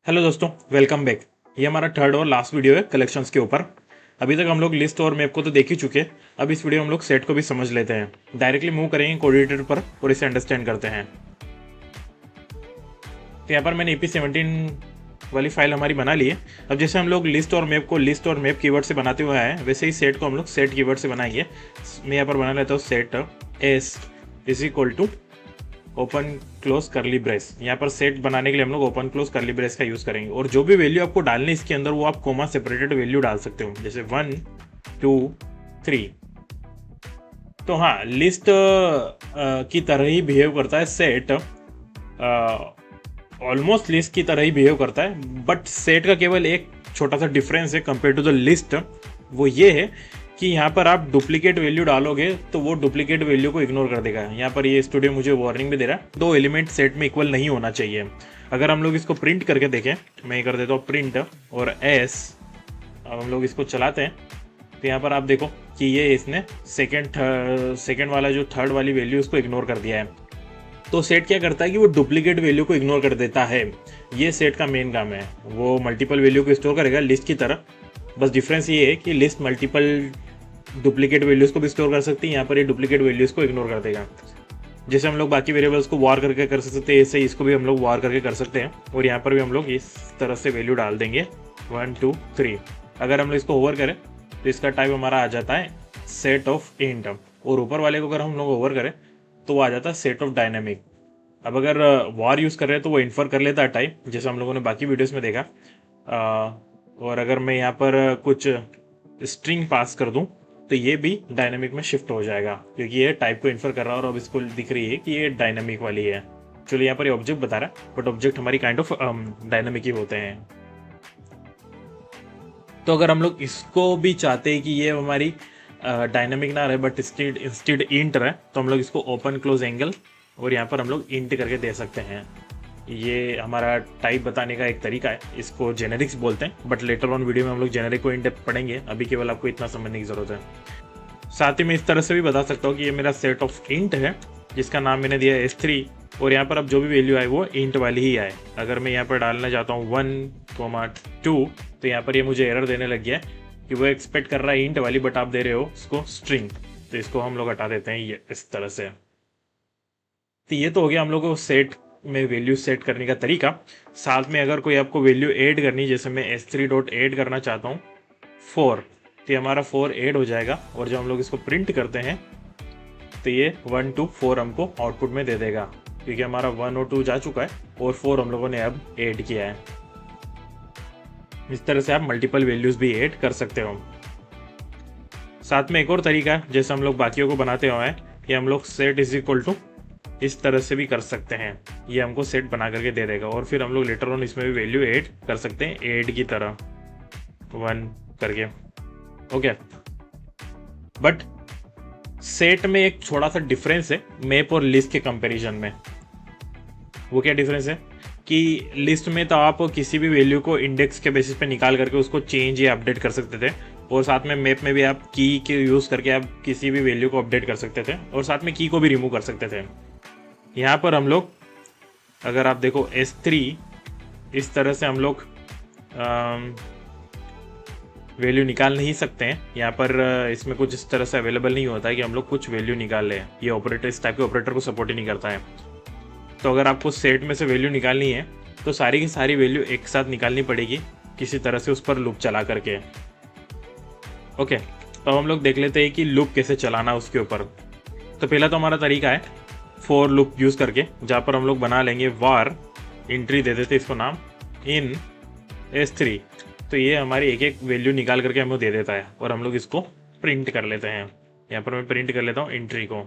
Hello दोस्तों, welcome back. ये हमारा थर्ड और लास्ट वीडियो है कलेक्शंस के ऊपर। अभी तक हम लोग लिस्ट और मैप को तो देख ही चुके हैं। अब इस वीडियो में हम लोग सेट को भी समझ लेते हैं। डायरेक्टली मूव करेंगे कोऑर्डिनेटर पर और इसे अंडरस्टैंड करते हैं। तो यहाँ पर मैंने EP17 वाली फाइल हमारी बना ली है। अब जैसे हम लोग लिस्ट और मैप को लिस्ट और मैप कीवर्ड से बनाते हुए आए हैं, वैसे ही सेट को हम लोग सेट कीवर्ड से बनाएंगे। मैं यहाँ पर बना लेता हूँ set S is equal to open close curly brace. यहाँ पर सेट बनाने के लिए हम लोग ओपन क्लोज करली ब्रेस का यूज करेंगे और जो भी वैल्यू आपको डालनी है इसके अंदर वो आप कोमा सेपरेटेड वैल्यू डाल सकते हो, जैसे 1 2 3। तो हाँ, लिस्ट की तरह ही बिहेव करता है सेट, ऑलमोस्ट लिस्ट की तरह ही बिहेव करता है। बट सेट का केवल एक छोटा सा डिफरेंस है कंपेयर टू द लिस्ट। वो ये है कि यहाँ पर आप डुप्लीकेट वैल्यू डालोगे तो वो डुप्लीकेट वैल्यू को इग्नोर कर देगा। यहाँ पर ये स्टूडियो मुझे वार्निंग भी दे रहा है, दो एलिमेंट सेट में इक्वल नहीं होना चाहिए। अगर हम लोग इसको प्रिंट करके देखें, मैं कर देता हूँ प्रिंट और एस। अब हम लोग इसको चलाते हैं तो यहाँ पर आप देखो कि ये इसने सेकेंड वाला जो थर्ड वाली वैल्यू उसको इग्नोर कर दिया है। तो सेट क्या करता है कि वो डुप्लीकेट वैल्यू को इग्नोर कर देता है। ये सेट का मेन काम है, वो मल्टीपल वैल्यू को स्टोर करेगा लिस्ट की तरह। बस डिफरेंस ये है कि लिस्ट मल्टीपल डुप्लीकेट वैल्यूज को भी स्टोर कर सकती है, यहाँ पर ये डुप्लीकेट वैल्यूज को इग्नोर कर देगा। जैसे हम लोग बाकी वेरिएबल्स को वार करके कर सकते हैं, ऐसे इसको भी हम लोग वार करके कर सकते हैं। और यहाँ पर भी हम लोग इस तरह से वैल्यू डाल देंगे 1 2 3। अगर हम लोग इसको ओवर करें तो इसका टाइप हमारा आ जाता है सेट ऑफ इंट। और ऊपर वाले को अगर हम लोग ओवर करें तो वो आ जाता है सेट ऑफ डायनेमिक। अब अगर वार यूज़ कर रहे हैं तो वो इन्फर कर लेता है टाइप, जैसे हम लोगों ने बाकी वीडियोस में देखा। और अगर मैं यहाँ पर कुछ स्ट्रिंग पास कर दूं तो ये भी डायनेमिक में शिफ्ट हो जाएगा, क्योंकि ये टाइप को इन्फर कर रहा है और अब इसको दिख रही है कि ये डायनेमिक वाली है। चलिए, यहाँ पर ये ऑब्जेक्ट बता रहा है बट ऑब्जेक्ट हमारी काइंड ऑफ डायनेमिक ही होते हैं। तो अगर हम लोग इसको भी चाहते हैं कि ये हमारी डायनेमिक ना रहे बट इंस्टेड इंट रहे, तो हम लोग इसको ओपन क्लोज एंगल और यहाँ पर हम लोग इंट करके दे सकते हैं। ये हमारा टाइप बताने का एक तरीका है, इसको जेनेरिक्स बोलते हैं। बट लेटर ऑन वीडियो में हम लोग जेनेरिक को इन डेप्थ पढ़ेंगे, अभी केवल आपको इतना समझने की जरूरत है। साथ ही मैं इस तरह से भी बता सकता हूँ कि ये मेरा सेट ऑफ इंट है जिसका नाम मैंने दिया है S3। और यहाँ पर अब जो भी वैल्यू आए वो इंट वाली ही आए। अगर मैं यहाँ पर डालना चाहता हूँ 1,2 तो यहाँ पर ये मुझे एरर देने लग गया है कि वो एक्सपेक्ट कर रहा है इंट वाली, बट आप दे रहे हो उसको स्ट्रिंग। तो इसको हम लोग हटा देते हैं ये इस तरह से। तो ये तो हो गया हम लोग को सेट में वैल्यू सेट करने का तरीका। साथ में अगर कोई आपको वैल्यू ऐड करनी, जैसे मैं S3 डॉट ऐड करना चाहता हूँ 4, तो ये हमारा 4 ऐड हो जाएगा। और जब हम लोग इसको प्रिंट करते हैं तो ये 1 2 4 हमको आउटपुट में दे देगा, क्योंकि हमारा 1 और 2 जा चुका है और 4 हम लोगों ने अब ऐड किया है। इस तरह से आप मल्टीपल वैल्यूज भी ऐड कर सकते हो। साथ में एक और तरीका है, जैसे हम लोग बाकियों को बनाते हुए हैं, कि हम लोग सेट इज इक्वल टू इस तरह से भी कर सकते हैं। ये हमको सेट बना करके दे देगा और फिर हम लोग लेटर ऑन इसमें भी वैल्यू ऐड कर सकते हैं, ऐड की तरह 1 करके। ओके, बट सेट में एक थोड़ा सा डिफरेंस है मैप और लिस्ट के कंपैरिजन में। वो क्या डिफरेंस है कि लिस्ट में तो आप किसी भी वैल्यू को इंडेक्स के बेसिस पे निकाल करके उसको चेंज या अपडेट कर सकते थे, और साथ में मैप में भी आप की के यूज़ करके आप किसी भी वैल्यू को अपडेट कर सकते थे और साथ में की को भी रिमूव कर सकते थे। यहाँ पर हम लोग अगर आप देखो S3, इस तरह से हम लोग वैल्यू निकाल नहीं सकते हैं। यहाँ पर इसमें कुछ इस तरह से अवेलेबल नहीं होता है कि हम लोग कुछ वैल्यू निकाल लें। ये ऑपरेटर इस टाइप के ऑपरेटर को सपोर्ट ही नहीं करता है। तो अगर आपको सेट में से वैल्यू निकालनी है तो सारी की सारी वैल्यू एक साथ निकालनी पड़ेगी किसी तरह से उस पर लूप चला करके। ओके, तो हम लोग देख लेते हैं कि लूप कैसे चलाना उसके ऊपर। तो पहला तो हमारा तरीका है फॉर लूप यूज़ करके, जहाँ पर हम लोग बना लेंगे वार एंट्री, दे देते इसको नाम इन S3। तो ये हमारी एक एक वैल्यू निकाल करके हमें दे देता है और हम लोग इसको प्रिंट कर लेते हैं। यहाँ पर मैं प्रिंट कर लेता हूँ एंट्री को,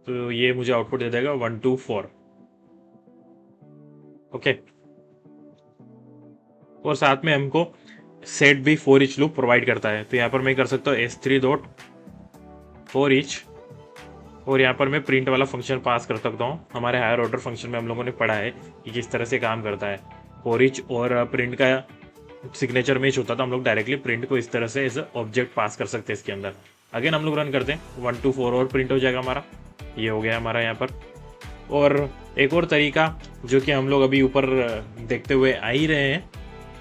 तो ये मुझे आउटपुट दे देगा 1 2 4। ओके, और साथ में हमको सेट भी फॉर ईच लूप प्रोवाइड करता है। तो यहाँ पर मैं कर सकता हूँ S3 डॉट फॉर ईच, और यहाँ पर मैं प्रिंट वाला फंक्शन पास कर सकता हूँ। हमारे हायर ऑर्डर फंक्शन में हम लोगों ने पढ़ा है कि किस तरह से काम करता है। फॉर ईच और प्रिंट का सिग्नेचर मैच होता, तो हम लोग डायरेक्टली प्रिंट को इस तरह से एज ऑब्जेक्ट पास कर सकते हैं इसके अंदर। अगेन हम लोग रन करते हैं 1 2 4 और प्रिंट हो जाएगा हमारा। ये हो गया हमारा यहाँ पर। और एक और तरीका जो कि हम लोग अभी ऊपर देखते हुए आ ही रहे हैं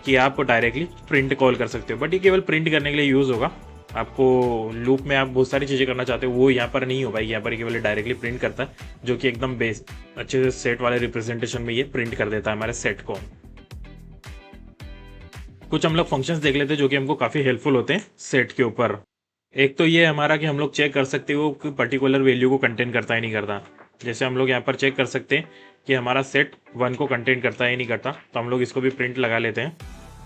कि आप डायरेक्टली प्रिंट कॉल कर सकते हो, बट ये केवल प्रिंट करने के लिए यूज़ होगा। आपको लूप में आप बहुत सारी चीज़ें करना चाहते हो वो यहाँ पर नहीं हो पाएगी। यहाँ पर केवल डायरेक्टली प्रिंट करता है, जो कि एकदम बेस अच्छे से सेट वाले रिप्रेजेंटेशन में ये प्रिंट कर देता है हमारे सेट को। कुछ हम लोग फंक्शंस देख लेते हैं जो कि हमको काफ़ी हेल्पफुल होते हैं सेट के ऊपर। एक तो ये हमारा कि हम लोग चेक कर सकते हो कि पर्टिकुलर वैल्यू को कंटेन करता है नहीं करता। जैसे हम लोग यहाँ पर चेक कर सकते हैं कि हमारा सेट 1 को कंटेन करता है या नहीं करता, तो हम लोग इसको भी प्रिंट लगा लेते हैं।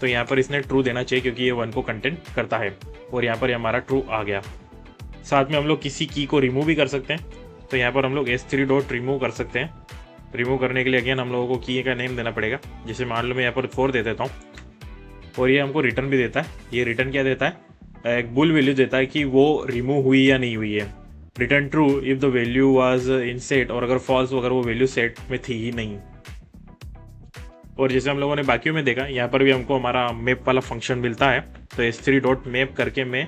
तो यहाँ पर इसने ट्रू देना चाहिए क्योंकि ये 1 को कंटेन करता है, और यहाँ पर हमारा ट्रू आ गया। साथ में हम लोग किसी की को रिमूव भी कर सकते हैं, तो यहाँ पर हम लोग s3 डॉट रिमूव कर सकते हैं। रिमूव करने के लिए अगेन हम लोगों को की का नेम देना पड़ेगा। जैसे मान लो मैं यहाँ पर 4 दे देता हूँ, और ये हमको रिटर्न भी देता है। ये रिटर्न क्या देता है, एक बुल वैल्यू देता है कि वो रिमूव हुई या नहीं हुई है। Return true if the value was in set, और अगर फॉल्स अगर वो वैल्यू सेट में थी ही नहीं। और जैसे हम लोगों ने बाकियों में देखा, यहाँ पर भी हमको हमारा मैप वाला फंक्शन मिलता है। तो s3 डॉट मैप करके मैं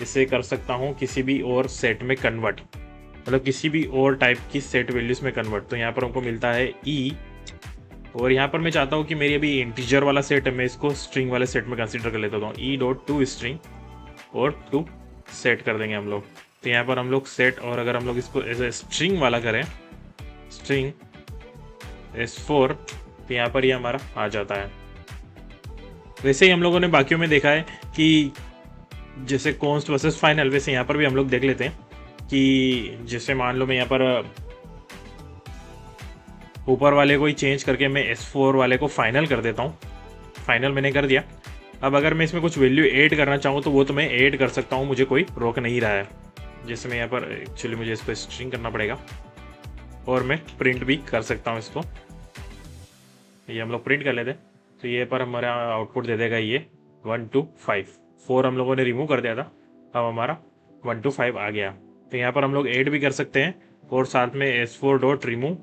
इसे कर सकता हूँ किसी भी और सेट में कन्वर्ट, मतलब किसी भी और टाइप की सेट वैल्यूज में कन्वर्ट। तो यहाँ पर हमको मिलता है ई, और यहाँ पर मैं चाहता हूँ कि मेरी अभी इंटीजर वाला सेट है, मैं इसको स्ट्रिंग वाले सेट में कंसिडर कर लेता हूँ। ई डॉट टू स्ट्रिंग और टू सेट कर देंगे हम लोग। तो यहाँ पर हम लोग सेट, और अगर हम लोग इसको एज स्ट्रिंग वाला करें, स्ट्रिंग s4, तो यहाँ पर ये हमारा आ जाता है। वैसे ही हम लोगों ने बाकियों में देखा है कि जैसे कॉन्स्ट वर्सेस फाइनल, वैसे यहाँ पर भी हम लोग देख लेते हैं कि जैसे मान लो मैं यहाँ पर ऊपर वाले को ही चेंज करके मैं s4 वाले को फाइनल कर देता हूँ। फाइनल मैंने कर दिया। अब अगर मैं इसमें कुछ वैल्यू ऐड करना चाहूँ तो वो तो मैं ऐड कर सकता हूँ, मुझे कोई रोक नहीं रहा है। जैसे मैं यहाँ पर एक्चुअली मुझे इसको स्ट्रिंग करना पड़ेगा, और मैं प्रिंट भी कर सकता हूँ इसको। ये हम लोग प्रिंट कर लेते हैं, तो ये पर हमारा आउटपुट दे देगा ये 1 to 5। 4 हम लोगों ने रिमूव कर दिया था, अब हमारा 1 to 5 आ गया। तो यहाँ पर हम लोग ऐड भी कर सकते हैं, और साथ में s4 डॉट रिमूव,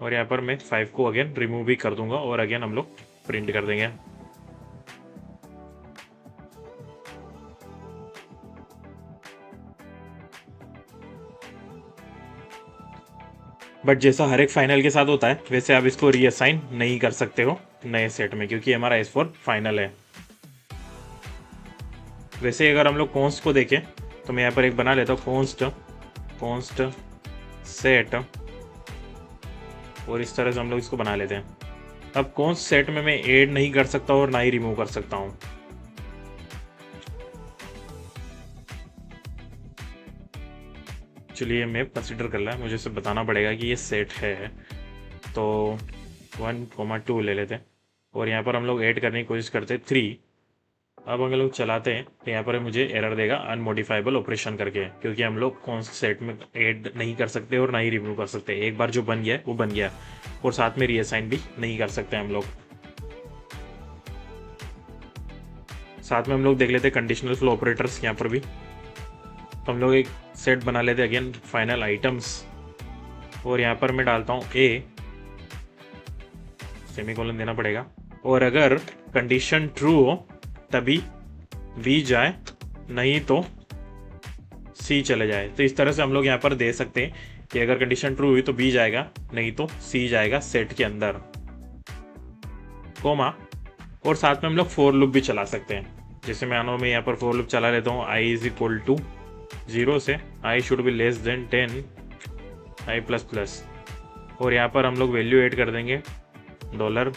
और यहाँ पर मैं 5 को अगेन रिमूव भी कर दूंगा, और अगेन हम लोग प्रिंट कर देंगे। बट जैसा हर एक फाइनल के साथ होता है, वैसे आप इसको रीअसाइन नहीं कर सकते हो नए सेट में, क्योंकि हमारा s4 फाइनल है। वैसे अगर हम लोग कॉन्स्ट को देखें, तो मैं यहाँ पर एक बना लेता हूँ, कॉन्स्ट सेट, और इस तरह से हम लोग इसको बना लेते हैं। अब कॉन्स्ट सेट में मैं ऐड नहीं कर सकता और ना ही रिमूव कर सकता हूँ। चलिए मैप कंसिडर कर रहा है, मुझे इसे बताना पड़ेगा कि ये सेट है। तो 1,2 ले लेते हैं, और यहाँ पर हम लोग ऐड करने की कोशिश करते हैं 3। अब हम लोग चलाते हैं तो यहाँ पर मुझे एरर देगा अनमोडिफाइबल ऑपरेशन करके, क्योंकि हम लोग कौन से सेट में ऐड नहीं कर सकते और ना ही रिमूव कर सकते। एक बार जो बन गया वो बन गया, और साथ में रीअसाइन भी नहीं कर सकते हम लोग। साथ में हम लोग देख लेते हैं कंडीशनल फ्लो ऑपरेटर्स यहाँ पर भी। तो हम लोग एक सेट बना लेते हैं अगेन फाइनल आइटम्स, और यहाँ पर मैं डालता हूँ ए, सेमीकोलन देना पड़ेगा, और अगर कंडीशन ट्रू हो तभी बी जाए, नहीं तो सी चले जाए। तो इस तरह से हम लोग यहाँ पर दे सकते हैं कि अगर कंडीशन ट्रू हुई तो बी जाएगा, नहीं तो सी जाएगा सेट के अंदर, कोमा। और साथ में हम लोग फॉर लूप भी चला सकते हैं। जैसे मैं यहाँ पर फॉर लूप चला लेता हूँ, आई इज इक्वल टू 0 से आई should be less than 10 i plus plus, और यहाँ पर हम लोग वैल्यू ऐड कर देंगे $,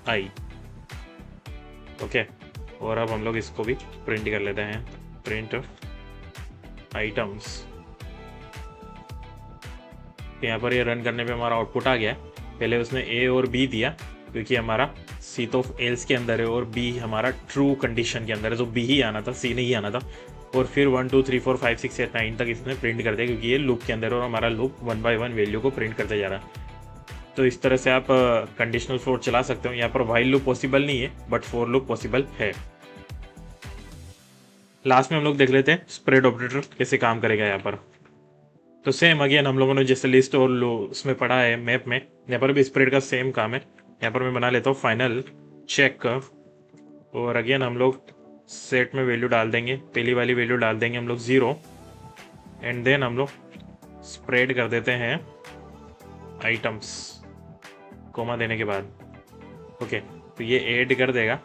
$i, ओके। और अब हम लोग इसको भी प्रिंट कर लेते हैं, प्रिंट आइटम्स। यहाँ पर ये रन करने पे हमारा आउटपुट आ गया है। पहले उसने ए और बी दिया क्योंकि हमारा सी तो एल्स के अंदर है और बी हमारा ट्रू कंडीशन के अंदर है, तो बी ही आना था, सी नहीं आना था। और फिर 1 2 3 4 5 6 7 9 तक इसने प्रिंट कर दिया क्योंकि ये लूप के अंदर है और हमारा लूप 1 by 1 वैल्यू को प्रिंट करते जा रहा है। तो इस तरह से आप कंडीशनल फॉर चला सकते हो। यहाँ पर वाइल लूप पॉसिबल नहीं है बट फॉर लूप पॉसिबल है। लास्ट में हम लोग देख लेते हैं स्प्रेड ऑपरेटर कैसे काम करेगा यहाँ पर। तो सेम अगेन हम लोगों ने जैसे लिस्ट और उसमें पढ़ा है मैप में, यहाँ पर भी स्प्रेड का सेम काम है। यहाँ पर मैं बना लेता हूँ फाइनल चेक, और अगेन हम लोग सेट में वैल्यू डाल देंगे, पहली वाली वैल्यू डाल देंगे हम लोग 0 एंड देन हम लोग स्प्रेड कर देते हैं आइटम्स कोमा देने के बाद। ओके, तो ये ऐड कर देगा।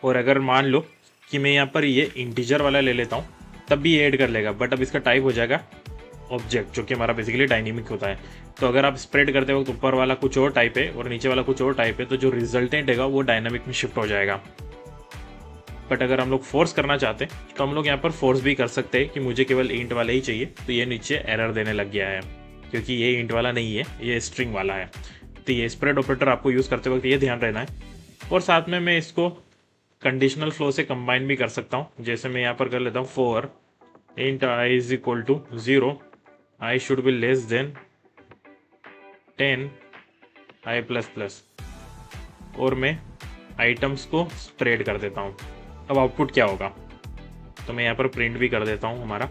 और अगर मान लो कि मैं यहाँ पर ये इंटीजर वाला ले लेता हूँ तब भी ऐड कर लेगा, बट अब इसका टाइप हो जाएगा ऑब्जेक्ट, जो कि हमारा बेसिकली डायनेमिक होता है। तो अगर आप स्प्रेड करते वक्त ऊपर वाला कुछ और टाइप है और नीचे वाला कुछ और टाइप है तो जो रिजल्टेंट है वो डायनेमिक में शिफ्ट हो जाएगा। बट अगर हम लोग फोर्स करना चाहते हैं तो हम लोग यहाँ पर फोर्स भी कर सकते हैं कि मुझे केवल इंट वाला ही चाहिए, तो ये नीचे एरर देने लग गया है क्योंकि ये इंट वाला नहीं है, ये स्ट्रिंग वाला है। तो ये स्प्रेड ऑपरेटर आपको यूज़ करते वक्त ये ध्यान रहना है। और साथ में मैं इसको कंडीशनल फ्लो से कंबाइन भी कर सकता हूँ। जैसे मैं यहाँ पर कर लेता हूँ for int i is equal to 0 i should be less than 10 i plus plus, और मैं आइटम्स को स्प्रेड कर देता हूँ। अब आउटपुट क्या होगा, तो मैं यहाँ पर प्रिंट भी कर देता हूँ हमारा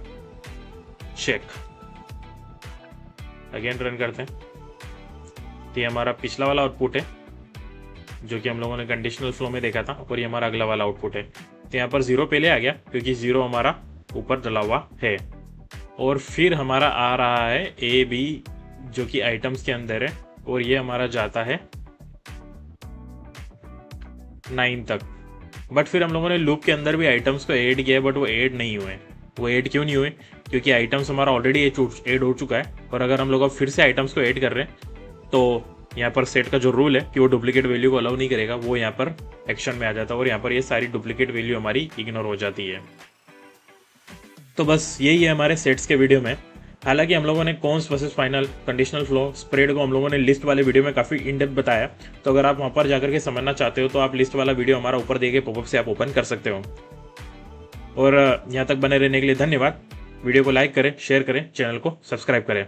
चेक। अगेन रन करते हैं, तो ये हमारा पिछला वाला आउटपुट है जो कि हम लोगों ने कंडीशनल फ्लो में देखा था, और ये हमारा अगला वाला आउटपुट है। तो यहाँ पर 0 पहले आ गया क्योंकि 0 हमारा ऊपर डला हुआ है, और फिर हमारा आ रहा है ए बी जो कि आइटम्स के अंदर है, और ये हमारा जाता है 9 तक। बट फिर हम लोगों ने लूप के अंदर भी आइटम्स को ऐड किया, बट वो ऐड नहीं हुए। वो ऐड क्यों नहीं हुए, क्योंकि आइटम्स हमारा ऑलरेडी ऐड हो चुका है, और अगर हम लोग अब फिर से आइटम्स को ऐड कर रहे हैं तो यहाँ पर सेट का जो रूल है कि वो डुप्लीकेट वैल्यू को अलाउ नहीं करेगा, वो यहाँ पर एक्शन में आ जाता है, और यहाँ पर ये सारी डुप्लीकेट वैल्यू हमारी इग्नोर हो जाती है। तो बस यही है हमारे सेट्स के वीडियो में। हालांकि हम लोगों ने cons versus final, conditional flow, spread को हम लोगों ने लिस्ट वाले वीडियो में काफ़ी इन डेप्थ बताया। तो अगर आप वहाँ पर जाकर के समझना चाहते हो तो आप लिस्ट वाला वीडियो हमारा ऊपर दिए गए पॉपअप से आप ओपन कर सकते हो। और यहाँ तक बने रहने के लिए धन्यवाद। वीडियो को लाइक करें, शेयर करें, चैनल को सब्सक्राइब करें।